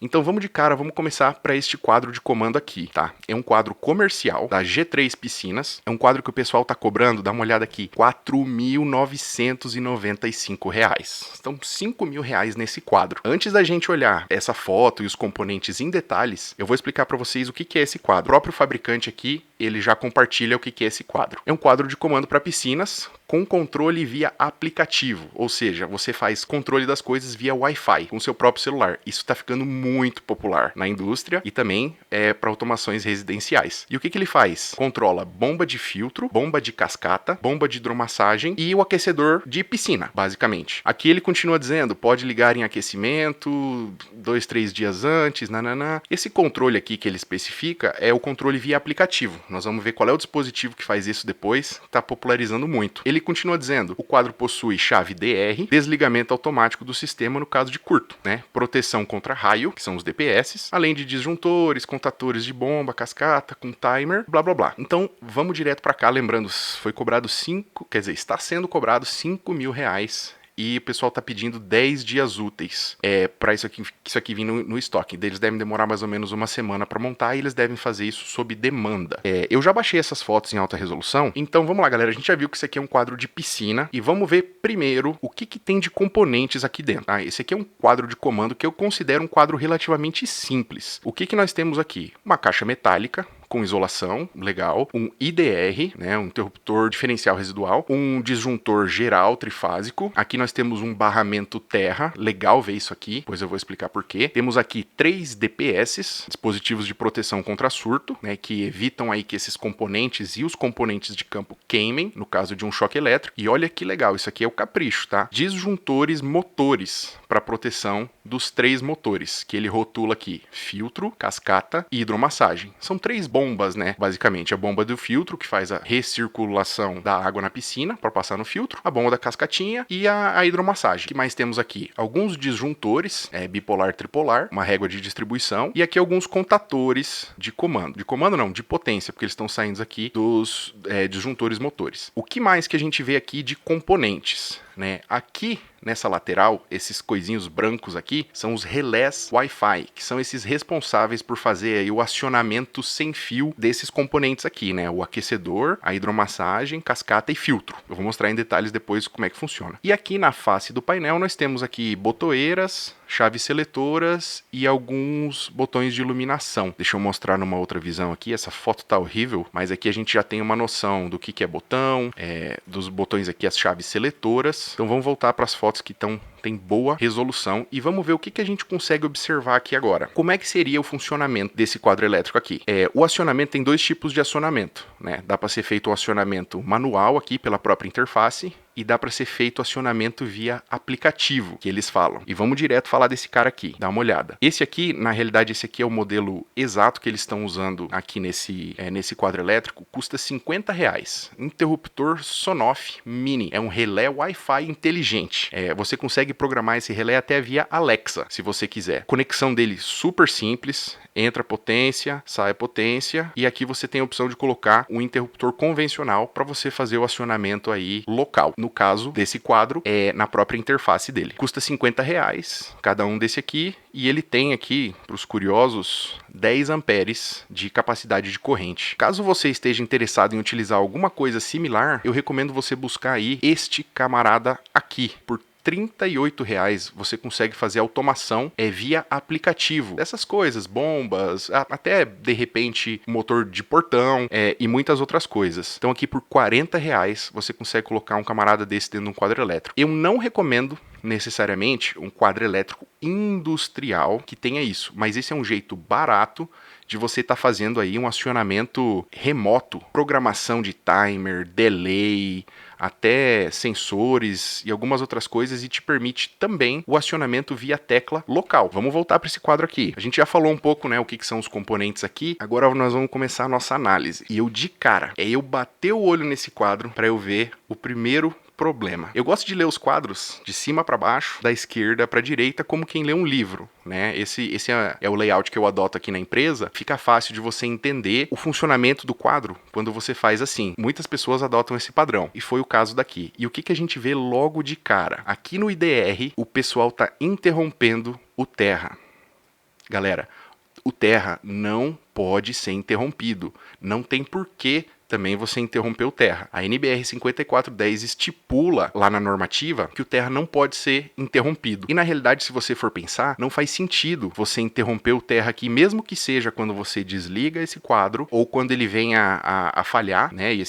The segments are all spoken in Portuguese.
Então vamos de cara, vamos começar para este quadro de comando aqui, tá? É um quadro comercial da G3 Piscinas, é um quadro que o pessoal tá cobrando, dá uma olhada aqui, R$ 4.995. Então R$ 5.000 nesse quadro. Antes da gente olhar essa foto e os componentes em detalhes, eu vou explicar para vocês o que é esse quadro. O próprio fabricante aqui, ele já compartilha o que é esse quadro. É um quadro de comando para piscinas com controle via aplicativo, ou seja, você faz controle das coisas via Wi-Fi com seu próprio celular. Isso está ficando muito popular na indústria e também para automações residenciais. E o que ele faz? Controla bomba de filtro, bomba de cascata, bomba de hidromassagem e o aquecedor de piscina, basicamente. Aqui ele continua dizendo, pode ligar em aquecimento 2, 3 dias antes, nananã. Esse controle aqui que ele especifica é o controle via aplicativo. Nós vamos ver qual é o dispositivo que faz isso depois, está popularizando muito. Ele continua dizendo, o quadro possui chave DR, desligamento automático do sistema no caso de curto, né? Proteção contra raio, que são os DPS, além de disjuntores, contadores de bomba, cascata, com timer, blá blá blá. Então, vamos direto para cá, lembrando, foi cobrado está sendo cobrado R$ 5.000 e o pessoal tá pedindo 10 dias úteis para isso aqui vir no estoque. Eles devem demorar mais ou menos uma semana para montar e eles devem fazer isso sob demanda. Eu já baixei essas fotos em alta resolução, então vamos lá, galera. A gente já viu que isso aqui é um quadro de piscina e vamos ver primeiro o que tem de componentes aqui dentro. Tá? Esse aqui é um quadro de comando que eu considero um quadro relativamente simples. O que nós temos aqui? Uma caixa metálica com isolação, legal, um IDR, né, um interruptor diferencial residual, um disjuntor geral trifásico. Aqui nós temos um barramento terra, legal ver isso aqui, pois eu vou explicar por quê. Temos aqui 3 DPS, dispositivos de proteção contra surto, né, que evitam aí que esses componentes e os componentes de campo queimem, no caso de um choque elétrico. E olha que legal, isso aqui é o capricho, tá? Disjuntores motores para proteção dos 3 motores, que ele rotula aqui, filtro, cascata e hidromassagem. São 3 bombas, né? Basicamente, a bomba do filtro, que faz a recirculação da água na piscina para passar no filtro, a bomba da cascatinha e a hidromassagem. O que mais temos aqui? Alguns disjuntores, bipolar, tripolar, uma régua de distribuição e aqui alguns contadores de comando. De comando não, de potência, porque eles estão saindo aqui dos disjuntores motores. O que mais que a gente vê aqui de componentes? Né? Aqui nessa lateral, esses coisinhos brancos aqui são os relés Wi-Fi, que são esses responsáveis por fazer aí o acionamento sem fio desses componentes aqui, né? O aquecedor, a hidromassagem, cascata e filtro. Eu vou mostrar em detalhes depois como é que funciona. E aqui na face do painel nós temos aqui botoeiras, chaves seletoras e alguns botões de iluminação. Deixa eu mostrar numa outra visão aqui, essa foto tá horrível, mas aqui a gente já tem uma noção do que é botão, dos botões aqui, as chaves seletoras. Então vamos voltar para as fotos que tem boa resolução e vamos ver o que a gente consegue observar aqui agora. Como é que seria o funcionamento desse quadro elétrico aqui? O acionamento tem 2 tipos de acionamento, né? Dá para ser feito o acionamento manual aqui pela própria interface e dá para ser feito acionamento via aplicativo, que eles falam. E vamos direto falar desse cara aqui, dá uma olhada. Esse aqui, na realidade, esse aqui é o modelo exato que eles estão usando aqui nesse quadro elétrico, custa R$ 50. Interruptor Sonoff Mini, é um relé Wi-Fi inteligente. Você consegue programar esse relé até via Alexa, se você quiser. Conexão dele super simples, entra potência, sai potência, e aqui você tem a opção de colocar um interruptor convencional para você fazer o acionamento aí local. No caso desse quadro, na própria interface dele. Custa R$ 50 cada um desse aqui, e ele tem aqui, para os curiosos, 10 amperes de capacidade de corrente. Caso você esteja interessado em utilizar alguma coisa similar, eu recomendo você buscar aí este camarada aqui, por R$ 38 você consegue fazer automação via aplicativo dessas coisas, bombas, até de repente motor de portão e muitas outras coisas. Então aqui por R$ 40 você consegue colocar um camarada desse dentro de um quadro elétrico. Eu não recomendo necessariamente um quadro elétrico industrial que tenha isso, mas esse é um jeito barato de você estar fazendo aí um acionamento remoto, programação de timer, delay, até sensores e algumas outras coisas, e te permite também o acionamento via tecla local. Vamos voltar para esse quadro aqui. A gente já falou um pouco, né, o que são os componentes aqui. Agora nós vamos começar a nossa análise. E eu de cara, eu bater o olho nesse quadro para eu ver o primeiro problema. Eu gosto de ler os quadros de cima para baixo, da esquerda para a direita, como quem lê um livro, né? Esse é o layout que eu adoto aqui na empresa. Fica fácil de você entender o funcionamento do quadro quando você faz assim. Muitas pessoas adotam esse padrão, e foi o caso daqui. E o que a gente vê logo de cara? Aqui no IDR, o pessoal está interrompendo o terra. Galera, o terra não pode ser interrompido. Não tem porquê também você interromper o terra. A NBR 5410 estipula lá na normativa que o terra não pode ser interrompido. E na realidade, se você for pensar, não faz sentido você interromper o terra aqui, mesmo que seja quando você desliga esse quadro ou quando ele vem a falhar, né? E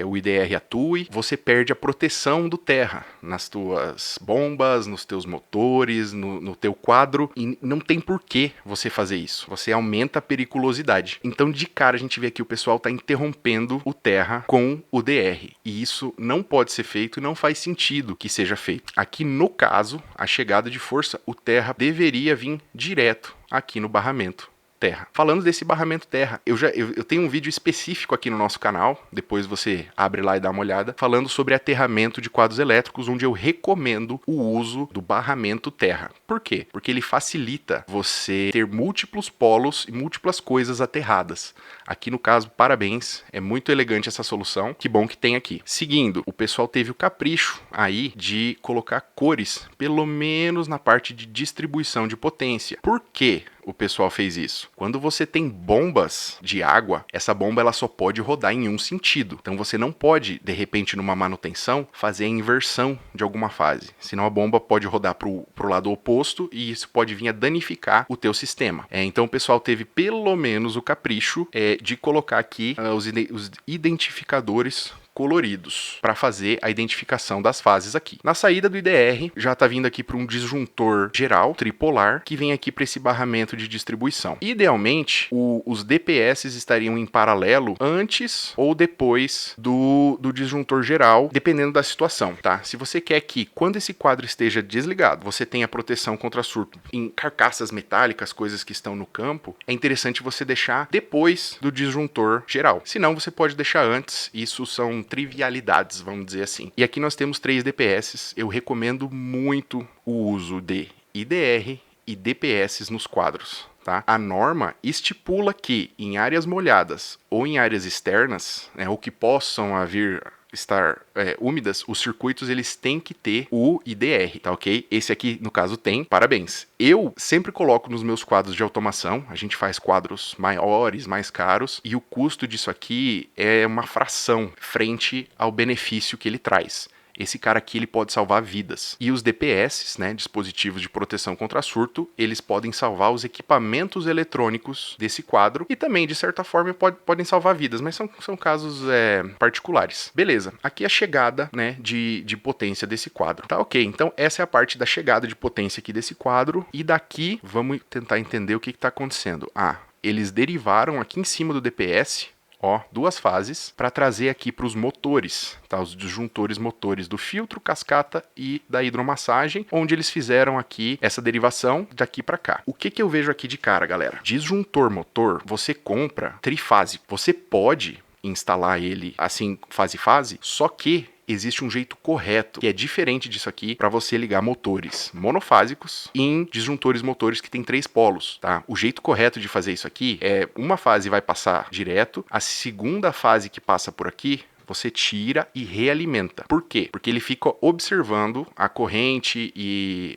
o IDR atue, você perde a proteção do terra nas tuas bombas, nos teus motores, no teu quadro, e não tem porquê você fazer isso. Você aumenta a periculosidade. Então, de cara, a gente vê que o pessoal está interrompendo o terra com o DR. E isso não pode ser feito e não faz sentido que seja feito. Aqui, no caso, a chegada de força, o terra deveria vir direto aqui no barramento terra. Falando desse barramento terra, eu tenho um vídeo específico aqui no nosso canal, depois você abre lá e dá uma olhada, falando sobre aterramento de quadros elétricos, onde eu recomendo o uso do barramento terra. Por quê? Porque ele facilita você ter múltiplos polos e múltiplas coisas aterradas. Aqui no caso, parabéns, é muito elegante essa solução, que bom que tem aqui. Seguindo, o pessoal teve o capricho aí de colocar cores, pelo menos na parte de distribuição de potência. Por quê? O pessoal fez isso. Quando você tem bombas de água, essa bomba ela só pode rodar em um sentido. Então você não pode, de repente, numa manutenção, fazer a inversão de alguma fase. Senão a bomba pode rodar pro lado oposto e isso pode vir a danificar o teu sistema. Então o pessoal teve pelo menos o capricho de colocar aqui os identificadores coloridos para fazer a identificação das fases aqui. Na saída do IDR, já está vindo aqui para um disjuntor geral, tripolar, que vem aqui para esse barramento de distribuição. Idealmente, os DPS estariam em paralelo antes ou depois do disjuntor geral, dependendo da situação, tá? Se você quer que, quando esse quadro esteja desligado, você tenha proteção contra surto em carcaças metálicas, coisas que estão no campo, é interessante você deixar depois do disjuntor geral. Se não, você pode deixar antes. Isso são trivialidades, vamos dizer assim. E aqui nós temos 3 DPS. Eu recomendo muito o uso de IDR e DPS nos quadros. Tá? A norma estipula que em áreas molhadas ou em áreas externas, né, ou que possam estar úmidas, os circuitos eles têm que ter o IDR, tá ok? Esse aqui, no caso, tem, parabéns. Eu sempre coloco nos meus quadros de automação, a gente faz quadros maiores, mais caros, e o custo disso aqui é uma fração frente ao benefício que ele traz. Esse cara aqui ele pode salvar vidas. E os DPS, né, dispositivos de proteção contra surto, eles podem salvar os equipamentos eletrônicos desse quadro e também, de certa forma, podem salvar vidas, mas são casos particulares. Beleza, aqui é a chegada, né, de potência desse quadro. Tá ok, então essa é a parte da chegada de potência aqui desse quadro e daqui vamos tentar entender o que está acontecendo. Eles derivaram aqui em cima do DPS, duas fases, para trazer aqui para os motores, tá? Os disjuntores motores do filtro, cascata e da hidromassagem, onde eles fizeram aqui essa derivação daqui para cá. O que eu vejo aqui de cara, galera? Disjuntor motor, você compra trifásico. Você pode instalar ele assim, fase, só que existe um jeito correto, que é diferente disso aqui, para você ligar motores monofásicos em disjuntores motores que tem 3 polos, tá? O jeito correto de fazer isso aqui é uma fase vai passar direto, a segunda fase que passa por aqui, você tira e realimenta. Por quê? Porque ele fica observando a corrente e,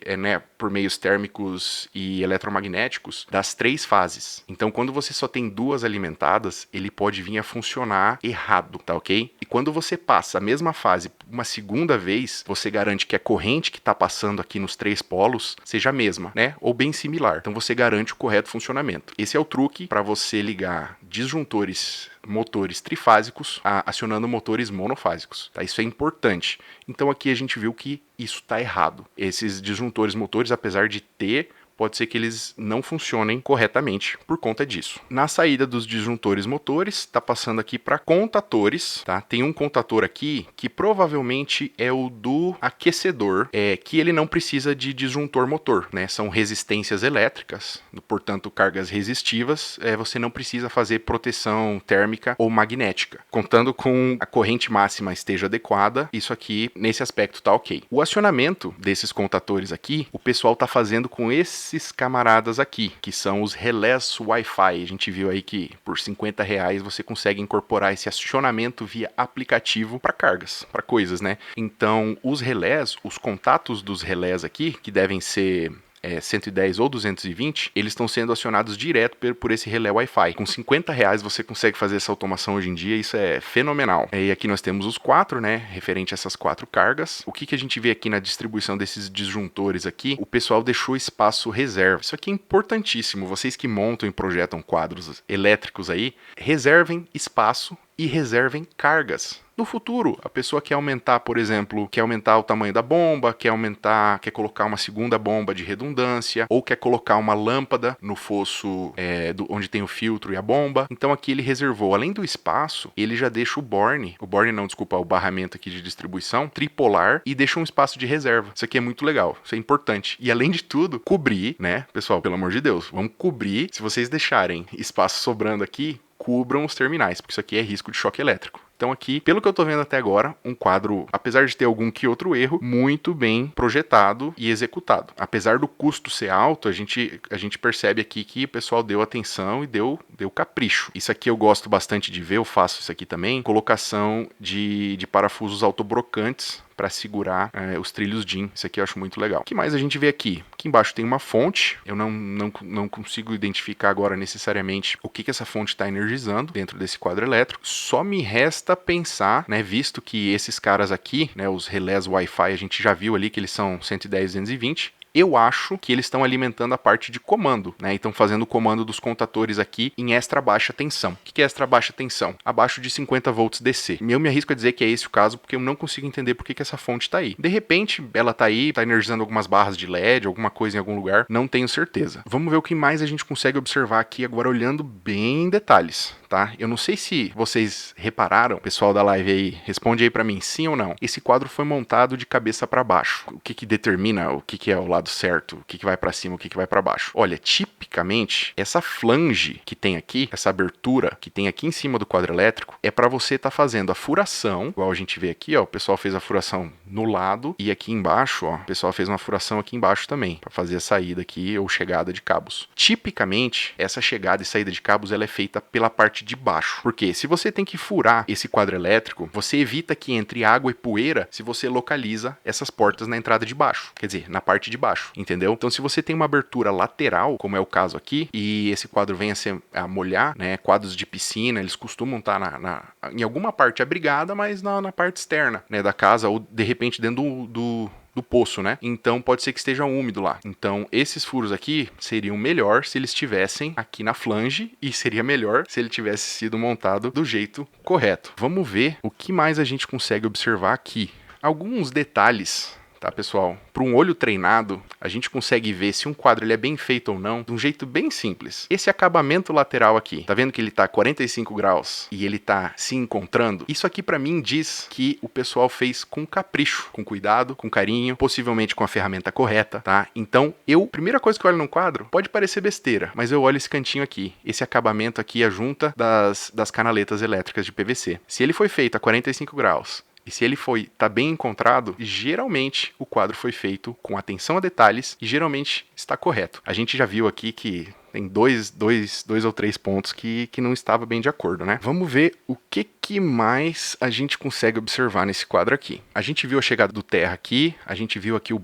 por meios térmicos e eletromagnéticos das 3 fases. Então, quando você só tem 2 alimentadas, ele pode vir a funcionar errado, tá ok? E quando você passa a mesma fase uma segunda vez, você garante que a corrente que está passando aqui nos 3 polos seja a mesma, né? Ou bem similar. Então, você garante o correto funcionamento. Esse é o truque para você ligar disjuntores motores trifásicos acionando motores monofásicos, tá? Isso é importante. Então aqui a gente viu que isso está errado. Esses disjuntores motores, apesar de ter, pode ser que eles não funcionem corretamente por conta disso. Na saída dos disjuntores motores, está passando aqui para contatores, tá? Tem um contator aqui que provavelmente é o do aquecedor, que ele não precisa de disjuntor motor, né? São resistências elétricas, portanto cargas resistivas, você não precisa fazer proteção térmica ou magnética. Contando com a corrente máxima esteja adequada, isso aqui, nesse aspecto, tá ok. O acionamento desses contatores aqui, o pessoal está fazendo com esses camaradas aqui, que são os relés Wi-Fi. A gente viu aí que por R$50 você consegue incorporar esse acionamento via aplicativo para cargas, para coisas, né? Então, os relés, os contatos dos relés aqui, que devem ser 110 ou 220, eles estão sendo acionados direto por esse relé Wi-Fi. Com R$50 você consegue fazer essa automação hoje em dia, isso é fenomenal. E aqui nós temos os 4, né, referente a essas 4 cargas. O que a gente vê aqui na distribuição desses disjuntores aqui? O pessoal deixou espaço reserva. Isso aqui é importantíssimo. Vocês que montam e projetam quadros elétricos aí, reservem espaço e reservem cargas. No futuro, a pessoa quer aumentar, por exemplo, quer aumentar o tamanho da bomba, quer colocar uma segunda bomba de redundância, ou quer colocar uma lâmpada no fosso onde tem o filtro e a bomba. Então aqui ele reservou, além do espaço, ele já deixa o barramento aqui de distribuição tripolar e deixa um espaço de reserva. Isso aqui é muito legal, isso é importante. E além de tudo, cobrir, né, pessoal, pelo amor de Deus, vamos cobrir. Se vocês deixarem espaço sobrando aqui, cubram os terminais, porque isso aqui é risco de choque elétrico. Então aqui, pelo que eu tô vendo até agora, um quadro, apesar de ter algum que outro erro, muito bem projetado e executado. Apesar do custo ser alto, a gente percebe aqui que o pessoal deu atenção e deu capricho. Isso aqui eu gosto bastante de ver, eu faço isso aqui também, colocação de parafusos autobrocantes para segurar os trilhos DIN. Isso aqui eu acho muito legal. O que mais a gente vê aqui? Aqui embaixo tem uma fonte. Eu não consigo identificar agora necessariamente o que essa fonte está energizando dentro desse quadro elétrico. Só me resta pensar, né, visto que esses caras aqui, né, os relés Wi-Fi, a gente já viu ali que eles são 110, 220. Eu acho que eles estão alimentando a parte de comando, né? E estão fazendo o comando dos contatores aqui em extra baixa tensão. O que é extra baixa tensão? Abaixo de 50 volts DC. Eu me arrisco a dizer que é esse o caso, porque eu não consigo entender por que essa fonte está aí. De repente, ela está aí, está energizando algumas barras de LED, alguma coisa em algum lugar, não tenho certeza. Vamos ver o que mais a gente consegue observar aqui agora, olhando bem em detalhes, tá? Eu não sei se vocês repararam, pessoal da live aí, responde aí para mim, sim ou não. Esse quadro foi montado de cabeça para baixo. O que determina o que é o lado certo, o que vai para cima, o que vai para baixo? Olha, tipicamente, essa flange que tem aqui, essa abertura que tem aqui em cima do quadro elétrico, é para você estar fazendo a furação, igual a gente vê aqui, ó, o pessoal fez a furação no lado e aqui embaixo, ó, o pessoal fez uma furação aqui embaixo também, para fazer a saída aqui ou chegada de cabos. Tipicamente, essa chegada e saída de cabos, ela é feita pela parte de baixo. Porque se você tem que furar esse quadro elétrico, você evita que entre água e poeira se você localiza essas portas na entrada de baixo, quer dizer, na parte de baixo, entendeu? Então se você tem uma abertura lateral, como é o caso aqui, e esse quadro vem a molhar, né, quadros de piscina, eles costumam estar em alguma parte abrigada, mas na parte externa, né, da casa, ou de repente dentro do poço, né? Então pode ser que esteja úmido lá. Então esses furos aqui seriam melhor se eles estivessem aqui na flange e seria melhor se ele tivesse sido montado do jeito correto. Vamos ver o que mais a gente consegue observar aqui. Alguns detalhes, tá, pessoal? Para um olho treinado, a gente consegue ver se um quadro ele é bem feito ou não de um jeito bem simples. Esse acabamento lateral aqui, tá vendo que ele tá 45 graus e ele tá se encontrando? Isso aqui para mim diz que o pessoal fez com capricho, com cuidado, com carinho, possivelmente com a ferramenta correta, tá? Então, primeira coisa que eu olho num quadro, pode parecer besteira, mas eu olho esse cantinho aqui, esse acabamento aqui, a junta das canaletas elétricas de PVC. Se ele foi feito a 45 graus, e se ele tá bem encontrado, geralmente o quadro foi feito com atenção a detalhes e geralmente está correto. A gente já viu aqui que tem dois ou três pontos que não estava bem de acordo, né? Vamos ver o que mais a gente consegue observar nesse quadro aqui. A gente viu a chegada do terra aqui, a gente viu aqui o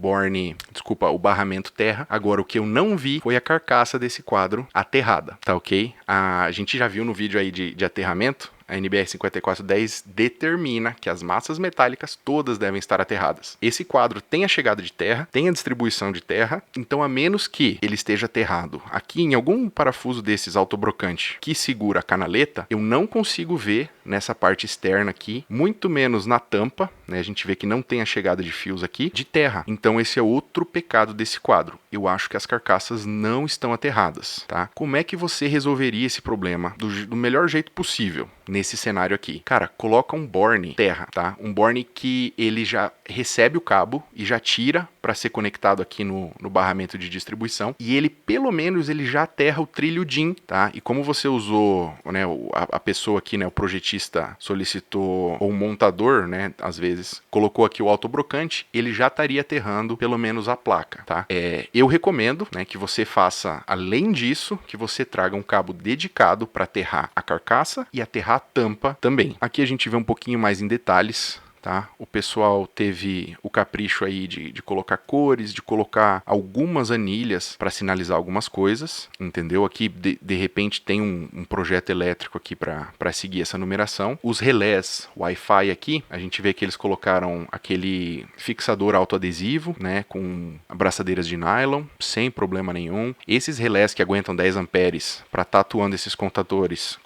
barramento terra. Agora, o que eu não vi foi a carcaça desse quadro aterrada, tá ok? A gente já viu no vídeo aí de aterramento, a NBR 5410 determina que as massas metálicas todas devem estar aterradas. Esse quadro tem a chegada de terra, tem a distribuição de terra, então a menos que ele esteja aterrado aqui em algum parafuso desses autobrocante que segura a canaleta, eu não consigo ver nessa parte externa aqui, muito menos na tampa, né? A gente vê que não tem a chegada de fios aqui, de terra. Então esse é outro pecado desse quadro. Eu acho que as carcaças não estão aterradas, tá? Como é que você resolveria esse problema do melhor jeito possível nesse cenário aqui? Cara, coloca um borne terra, tá? Um borne que ele já recebe o cabo e já tira para ser conectado aqui no barramento de distribuição, e ele, pelo menos, ele já aterra o trilho DIN, tá? E como você usou, né, a pessoa aqui, né, o projetista solicitou, ou o montador, né, às vezes, colocou aqui o autobrocante, ele já estaria aterrando pelo menos a placa, tá? Eu recomendo, né, que você faça, além disso, que você traga um cabo dedicado para aterrar a carcaça e aterrar a tampa também. Aqui a gente vê um pouquinho mais em detalhes tá? O pessoal teve o capricho aí de colocar cores, de colocar algumas anilhas para sinalizar algumas coisas, entendeu? Aqui, de repente, tem um projeto elétrico aqui para seguir essa numeração. Os relés Wi-Fi aqui, a gente vê que eles colocaram aquele fixador autoadesivo, né, com abraçadeiras de nylon, sem problema nenhum. Esses relés que aguentam 10 amperes para estar atuando esses contadores,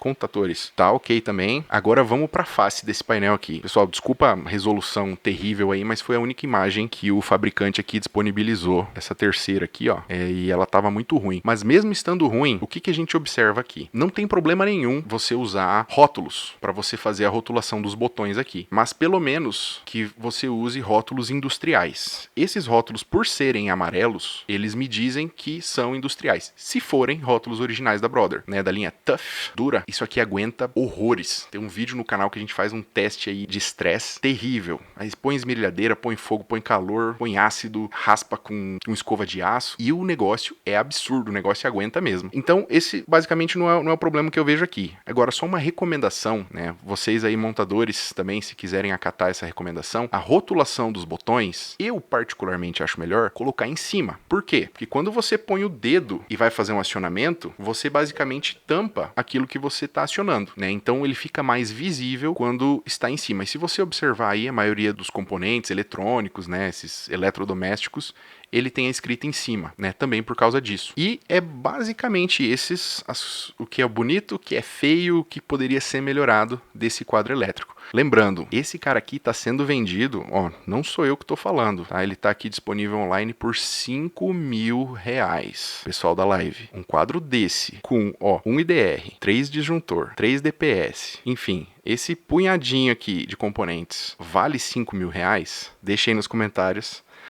tá ok também. Agora vamos para a face desse painel aqui. Pessoal, desculpa a resolução terrível aí, mas foi a única imagem que o fabricante aqui disponibilizou. Essa terceira aqui, ó, e ela tava muito ruim. Mas mesmo estando ruim, o que a gente observa aqui? Não tem problema nenhum você usar rótulos para você fazer a rotulação dos botões aqui, mas pelo menos que você use rótulos industriais. Esses rótulos, por serem amarelos, eles me dizem que são industriais. Se forem rótulos originais da Brother, né, da linha Tough, dura, isso aqui aguenta horrores. Tem um vídeo no canal que a gente faz um teste aí de estresse terrível. Aí põe esmerilhadeira, põe fogo, põe calor, põe ácido, raspa com uma escova de aço e o negócio é absurdo, o negócio aguenta mesmo. Então esse basicamente não é o problema que eu vejo aqui. Agora só uma recomendação, né? Vocês aí montadores também, se quiserem acatar essa recomendação, a rotulação dos botões, eu particularmente acho melhor colocar em cima. Por quê? Porque quando você põe o dedo e vai fazer um acionamento, você basicamente tampa aquilo que você está acionando, né? Então ele fica mais visível quando está em cima. E se você observar aí, a maioria dos componentes eletrônicos, né, esses eletrodomésticos, ele tem a escrita em cima, né? Também por causa disso. E é basicamente o que é bonito, o que é feio, o que poderia ser melhorado desse quadro elétrico. Lembrando, esse cara aqui está sendo vendido, ó, não sou eu que estou falando, tá? Ele está aqui disponível online por R$5.000, pessoal da live. Um quadro desse, com, ó, 1 IDR, 3 disjuntor, 3 DPS, enfim, esse punhadinho aqui de componentes vale R$5.000? Deixa aí nos comentários